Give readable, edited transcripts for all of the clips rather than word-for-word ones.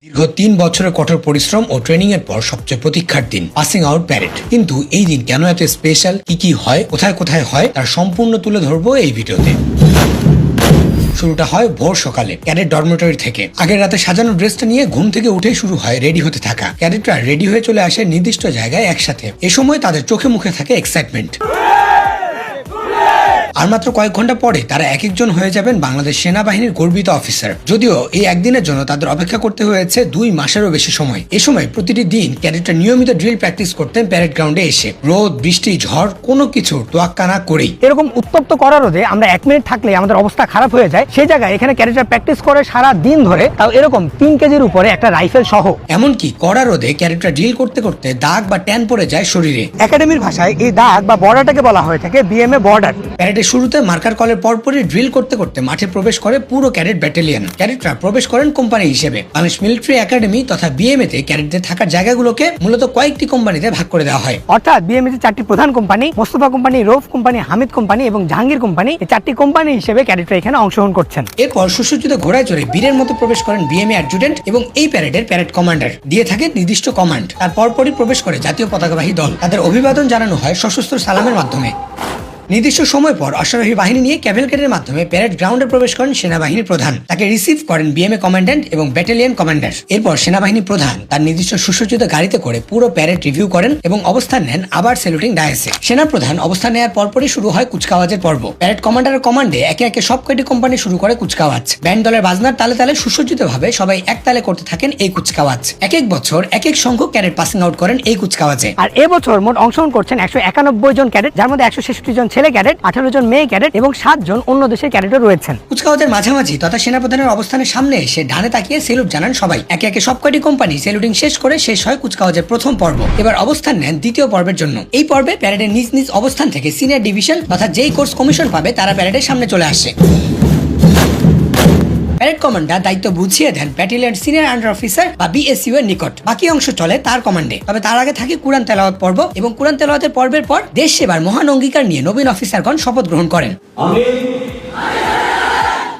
দীর্ঘ ৩ বছরের কঠোর পরিশ্রম ও ট্রেনিং এর পর সবচেয়ে প্রতীক্ষার দিন পাসিং আউট প্যারেড। কিন্তু এই দিন কেন এত স্পেশাল, কি হয়, কোথায় কোথায় হয়, তার সম্পূর্ণ তুলে ধরবো এই ভিডিওতে। শুরুটা হয় ভোর সকালে ক্যাডেট ডরমেটরি থেকে। আগের রাতে সাজানো ড্রেসটা নিয়ে ঘুম থেকে উঠেই শুরু হয় রেডি হতে থাকা। ক্যাডেটরা রেডি হয়ে চলে আসে নির্দিষ্ট জায়গায় একসাথে। এ সময় তাদের চোখে মুখে থাকে এক্সাইটমেন্ট। আর মাত্র কয়েক ঘন্টা পরে তারা এক একজন হয়ে যাবেন বাংলাদেশ সেনাবাহিনীর গর্বিত অফিসার। যদিও এই একদিনের জন্য তাদের অপেক্ষা করতে হয়েছে 2 মাসেরও বেশি সময়। এ সময় প্রতিটি দিন ক্যাডেটরা নিয়মিত ড্রিল প্র্যাকটিস করতেন প্যারেড গ্রাউন্ডে এসে, রোদ বৃষ্টি ঝড় কোনো কিছু তোয়াক্কা না করেই। এরকম উত্তপ্ত করা রোদে আমরা 1 মিনিট থাকলে আমাদের অবস্থা খারাপ হয়ে যায়। সেই জায়গায় এখানে ক্যাডেটরা প্র্যাকটিস করে সারা দিন ধরে, তাও এরকম 3 কেজির উপরে একটা রাইফেল সহ। এমনকি কড়া রোদে ক্যাডেটরা ড্রিল করতে করতে দাগ বা ট্যান পড়ে যায় শরীরে। একাডেমির ভাষায় এই দাগ বা বর্ডারটাকে বলা হয়ে থাকে বিএমএ বর্ডার। প্যারেডের শুরুতে মার্কার কলের পরপরই ড্রিল করতে করতে মাঠে প্রবেশ করে পুরো ক্যাডেট ব্যাটালিয়ন। ক্যাডেটরা প্রবেশ করেন কোম্পানি হিসেবে। বাংলাদেশ মিলিটারি একাডেমি তথা বিএমএ তে ক্যাডেটদের থাকার জায়গাগুলোকে মূলত কয়েকটি কোম্পানিতে ভাগ করে দেওয়া হয়। অর্থাৎ বিএমএ তে 4টি প্রধান company, Mostafa company, Rauf company, Hamid company এবং জাহাঙ্গীর কোম্পানি, এই 4টি কোম্পানি হিসেবে ক্যাডেটরা এখানে অংশগ্রহণ করছেন। এরপর সুসজ্জিত ঘোড়ায় চড়ে বীরের মতো প্রবেশ করেন বিএমএ অ্যাডজুটেন্ট এবং এই প্যারেডের প্যারেড কমান্ডার। দিয়ে থাকে নির্দিষ্ট কমান্ড। তার পরপরই প্রবেশ করে জাতীয় পতাকাবাহী দল। তাদের অভিবাদন জানানো হয় সশস্ত্র সালামের মাধ্যমে। নির্দিষ্ট সময় পর অশ্বারোহী বাহিনী নিয়ে ক্যাভেলকেডের মাধ্যমে প্যারেড গ্রাউন্ডে প্রবেশ করেন সেনাবাহিনীর প্রধান। তাকে রিসিভ করেন বিএমএ কমান্ড্যান্ট এবং ব্যাটালিয়ন কমান্ডার। এরপর সেনাবাহিনী প্রধান তার নির্দিষ্ট সুসজ্জিত গাড়িতে করে পুরো প্যারেড রিভিউ করেন এবং অবস্থান নেন আবার স্যালুটিং ডায়াসে। সেনা প্রধান অবস্থান নেওয়ার পরপরই শুরু হয় কুচকাওয়াজের পর্ব। প্যারেড কমান্ডারের কমান্ডে একে একে সব কয়টি কোম্পানি শুরু করে কুচকাওয়াজ। ব্যান্ড দলের বাজনার তালে তালে সুসজ্জিত ভাবে সবাই এক তালে করতে থাকেন এই কুচকাওয়াজ। এক এক বছর এক এক সংখ্যক ক্যাডেট পাসিং আউট করেন এই কুচকাওয়াজে। আর এবছর মোট অংশগ্রহণ করছেন 191 জন ক্যাডেট, যার মধ্যে 166 জন ছেলে ক্যাডেট, 18 জন মেয়ে ক্যাডেট এবং 7 জন অন্য দেশের ক্যাডেটও রয়েছেন। কুচকাওয়াজের মাঝামাঝি তথা সেনাপ্রধানের অবস্থানের সামনে এসে ডানে তাকিয়ে সেলুট জানান সবাই। একে একে সব কয়টি কোম্পানি সেলুটিং শেষ করে শেষ হয় কুচকাওয়াজের প্রথম পর্ব। এবার অবস্থান নেন দ্বিতীয় পর্বের জন্য। এই পর্বে প্যারেডের নিজ নিজ অবস্থান থেকে সিনিয়র ডিভিশন তথা যেই কোর্স কমিশন পাবে তারা প্যারেডের সামনে চলে আসে। প্যারেড কমান্ডার দায়িত্ব বুঝিয়ে দেন ব্যাটালিয়ন সিনিয়র আন্ডার অফিসার বা বিএসইউ এর নিকট। বাকি অংশ চলে তার কমান্ডে। তবে তার আগে থাকে কুরআন তেলাওয়াত পর্ব এবং কুরআন তেলাওয়াতের পর্বের পর দেশ সেবার মহান অঙ্গীকার নিয়ে নবীন অফিসারগণ শপথ গ্রহণ করেন। আমি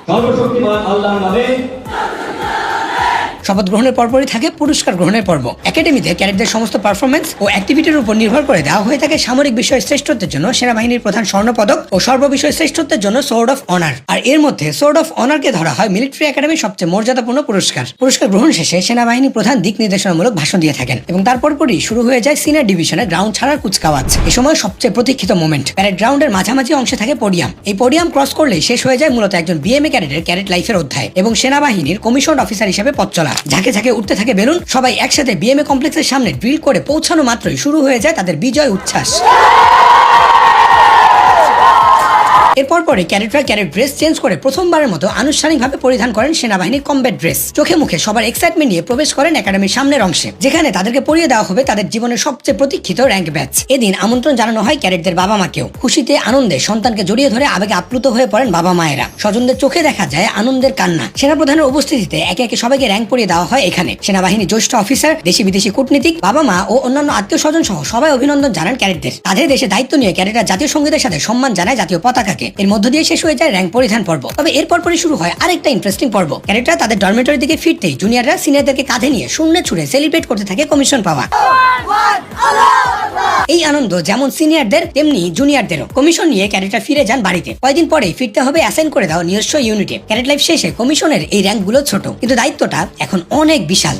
সর্বশক্তিমান আল্লাহর নামে। শপথ গ্রহণের পরপরই থাকে পুরস্কার গ্রহণের পর্ব। একাডেমিতে ক্যাডেটদের সমস্ত পারফরমেন্স ও অ্যাক্টিভিটির উপর নির্ভর করে দেওয়া হয়ে থাকে সামরিক বিষয়ে শ্রেষ্ঠত্বের জন্য সেনাবাহিনীর প্রধান স্বর্ণপদক ও সর্ব বিষয়ে শ্রেষ্ঠত্বের জন্য সোর্ড অফ অনার। আর এর মধ্যে সোর্ড অফ অনারকে ধরা হয় মিলিটারি একাডেমির সবচেয়ে মর্যাদাপূর্ণ পুরস্কার। পুরস্কার গ্রহণ শেষে সেনাবাহিনী প্রধান দিক নির্দেশনামূলক ভাষণ দিয়ে থাকেন এবং তারপরই শুরু হয়ে যায় সিনিয়র ডিভিশনের গ্রাউন্ড ছাড়ার কুচকাওয়াজ। এই সময় সবচেয়ে প্রতীক্ষিত মোমেন্ট। প্যারেড গ্রাউন্ডের মাঝামাঝি অংশে থাকে পোডিয়াম। এই পোডিয়াম ক্রস করলেই শেষ হয়ে যায় মূলত একজন বিএমএ ক্যাডেটের ক্যাডেট লাইফের অধ্যায় এবং সেনাবাহিনীর কমিশন অফিসার হিসেবে পথ চলা। ঝাঁকে ঝাঁকে উঠতে থাকে বেলুন। সবাই একসাথে বিএমএ কমপ্লেক্সের সামনে ড্রিল করে পৌঁছানো মাত্রই শুরু হয়ে যায় তাদের বিজয় উচ্ছ্বাস। এরপর পরে ক্যাডেটরা ক্যাডেট ড্রেস চেঞ্জ করে প্রথমবারের মতো আনুষ্ঠানিকভাবে পরিধান করেন সেনাবাহিনীর কমব্যাট ড্রেস। চোখে মুখে সবার এক্সাইটমেন্ট নিয়ে প্রবেশ করেন একাডেমির সামনের অংশে, যেখানে তাদেরকে পরিয়ে দেওয়া হবে তাদের জীবনের সবচেয়ে প্রতীক্ষিত র্যাঙ্ক ব্যাচ। এদিন আমন্ত্রণ জানানো হয় ক্যাডেটদের বাবা মাকেও। খুশিতে আনন্দে সন্তানকে জড়িয়ে ধরে আবেগে আপ্লুত হয়ে পড়েন বাবা মায়েরা। স্বজনদের চোখে দেখা যায় আনন্দের কান্না। সেনাপ্রধানের উপস্থিতিতে একে একে সবাইকে র্যাঙ্ক পরিয়ে দেওয়া হয় এখানে। সেনাবাহিনী জ্যেষ্ঠ অফিসার, দেশি বিদেশি কূটনীতিক, বাবা মা ও অন্যান্য আত্মীয় স্বজন সহ সবাই অভিনন্দন জানান ক্যাডেটদের। তাদের দেশে দায়িত্ব নিয়ে ক্যাডেটরা জাতীয় সঙ্গীতের সাথে সম্মান জানায় জাতীয় পতাকাকে। এর মধ্য দিয়ে শেষ হয়ে যায় র্যাঙ্ক পরিধান পর্ব। তবে এরপর শুরু হয় আরেকটা ইন্টারেস্টিং পর্ব। ক্যাডেটরা তাদের ডরমেটরির দিকে ফিরতেই জুনিয়ররা সিনিয়রদেরকে কাঁধে নিয়ে শূন্যে ছুড়ে সেলিব্রেট করতে থাকে কমিশন পাওয়া। এই আনন্দ যেমন সিনিয়রদের তেমনি জুনিয়রদেরও। কমিশন নিয়ে ক্যাডেটরা ফিরে যান বাড়িতে। কয়েকদিন পরেই ফিরতে হবে অ্যাসাইন করে দাও নিজস্ব ইউনিটে। ক্যাডেট লাইফ শেষে কমিশনের এই র্যাঙ্কগুলো ছোট, কিন্তু দায়িত্বটা এখন অনেক বিশাল।